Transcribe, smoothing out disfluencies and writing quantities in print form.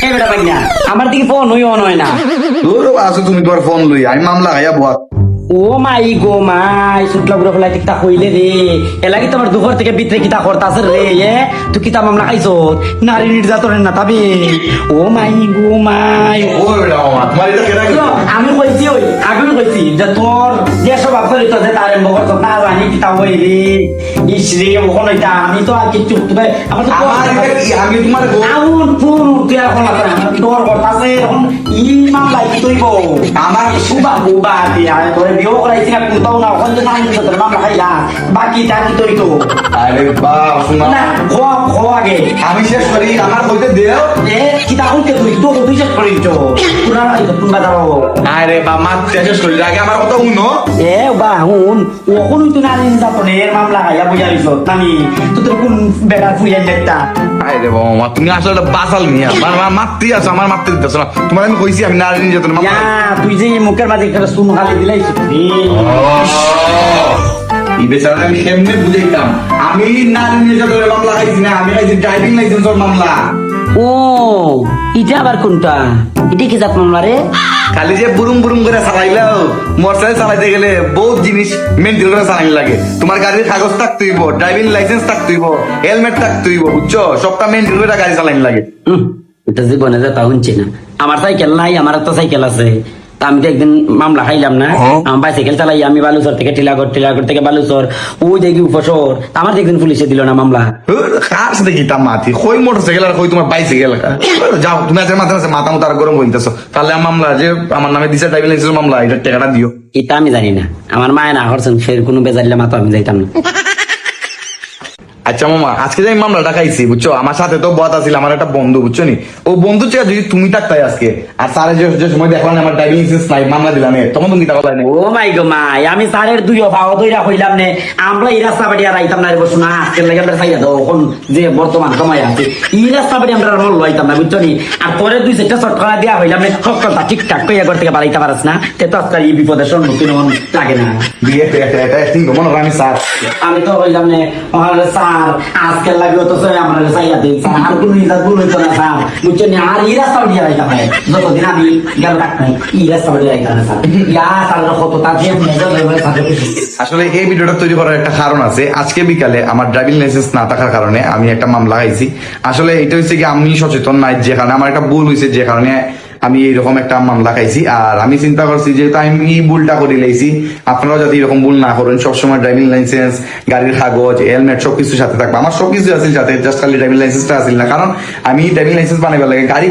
এই বেটা পাই না আমার দিকে ফোন হয় না তোর আসো তুমি তোর ফোন লই আমি মামলা খাইয়া বহাত ও মাই গো মাই সুটলা গুলো ফেলাই কিতা কইলে রে এলাকি তোমার দুপুর থেকে ভিতরে কিতা করতাছ রে তুই কিতা মামলা খাইছো নারী নির্যাতনের না তবে ও মাই গো মাই ও বেটা মামা তোমার এটা কেনা কি আমি কইছি ওই আগে কইছি যে তোর যে সব আফসরিত আছে তার মগজ না জানি কিতা হই রে ইস রে ওখানে এটা আমি তো আর কিছু তুমি আমার তো আমার এটা কি আমি তোমার আউন পুরো তুই এখন লাগা আমার তোর করতাছে এখন ই মামলা কি তুইব আমার বুবা দিয়া তোরে বিয়ে করাইছি না কোথাও না ওখানে তো নাম দিতে তোর মামলা খাইলা বাকি তা কি তুই তো আরে বাপ শোনা না খোয়া আগে আমি শেষ করি আমার কইতে দেও এ কিতা হইতে তুই তো তুই শেষ করিস পুরা তুমি বাজাও আরে বাপ মা শেষ করি আগে আমার কথা শুনো এ বা হুন ওখন তুই নারী নির্যাতনের মামলা খাইয়া বুঝা দিছ নানি তুই তোর কোন বেড়া ফুইয়া দেখতা আরে বাবা মা তুমি আসলে বাসাল মিয়া আমার মাতৃ আছে আমার মাতৃ দিতেছ না তোমার আমি কইছি আমি নারী নির্যাতন মামলা তুই যে মুখের মাঝে একটা সুন খালি দিলাই এই বেচারা আমি কেমনে বুঝাইতাম আমি নারী নির্যাতনের মামলা খাইছি না আমি খাইছি ড্রাইভিং লাইসেন্সের মামলা ও এটা আবার কোনটা এটা কি জাত মামলা রে খালি যে বুরুম বুরুম করে চালাইলেও মোটরসাইকেল চালাইতে গেলে বহুত জিনিস মেনটেন করে চালাই লাগে তোমার গাড়ির কাগজ থাকতে হইব ড্রাইভিং লাইসেন্স থাকতে হইব হেলমেট থাকতে হইব বুঝছো সবটা মেনটেন করে গাড়ি চালাইন লাগে এটা জীবনে যে তা শুনছি না আমার সাইকেল নাই আমার একটা সাইকেল আছে তা আমি তো একদিন মামলা খাইলাম না আমার বাইসাইকেল চালাই আমি বালুচর থেকে টিলাগড় থেকে বালুচর ওই দেখি উপসর আমার দেখদিন পুলিশে দিল না মামলা কার সাথে গীতা মাতি কই মোটরসাইকেল আর কই তোমার বাইসাইকেল যাও তুমি আজকে মাথা মাথা মতো আর গরম হইতেছো তাহলে আমার মামলা যে আমার নামে দিছে ড্রাইভিং লাইসেন্স মামলা এটা টাকাটা দিও এটা আমি জানি না আমার মায়ের না করছেন ফের কোনো বেজারিলে মাথা আমি যাইতাম না আচ্ছা মামা আজকে যে আমি মামলাটা খাইছি বুঝছো আমার সাথে তো বদ আছিল আমার একটা বন্ধু বুঝছো নি ও বন্ধু চেয়ে যদি তুমি থাকতাই আজকে আর স্যারে যে সময় দেখলাম আমার ড্রাইভিং লাইসেন্স নাই মামলা দিলাম তখন তুমি টাকা পাই ও মাই গো মাই আমি স্যারের দুই অভাব দইরা হইলাম নে আমরা এই রাস্তা বাড়ি আর আইতাম না রে বসু না আজকে লাগে আমরা খাইয়া দাও এখন যে বর্তমান সময় আছে এই রাস্তা বাড়ি আমরা মল লইতাম না বুঝছো নি আর পরে দুই চারটা শর্টকাট দেওয়া হইলাম নে সকলটা ঠিকঠাক কইয়া ঘর থেকে বাড়াইতে পারছ না তে তো আজকাল এই বিপদের সম্মুখীন হন লাগে না বিয়ে এটা একদিন মনে হয় আমি স্যার আমি তো হইলাম নে স্যার আজকে লাগে তো আমরা চাইয়া দিই স্যার আর কোনো ইজাত ভুল হইতো না স্যার বুঝছো নি আর এই রাস্তা বাড়ি আইতাম না যতদিন আমি গেল ডাক নাই এই রাস্তা বাড়ি আইতাম না স্যার ইয়া স্যার কত তার যে আসলে এই ভিডিওটা তৈরি করার একটা কারণ আছে আজকে বিকালে আমার ড্রাইভিং লাইসেন্স না থাকার কারণে আমি একটা মামলা খাইছি আসলে এটা হচ্ছে কি আমি সচেতন নাই যে কারণে আমার একটা ভুল হয়েছে যে কারণে আমি এইরকম একটা মামলা খাইছি আর আমি চিন্তা করছি যে আমি এই ভুলটা করে লাইছি আপনারাও যাতে এরকম ভুল না করেন সবসময় ড্রাইভিং লাইসেন্স গাড়ির কাগজ হেলমেট সবকিছু সাথে থাকবে আমার সবকিছু আছে সাথে জাস্ট খালি ড্রাইভিং লাইসেন্সটা আসিল না কারণ আমি ড্রাইভিং লাইসেন্স বানাইবার লাগে গাড়ি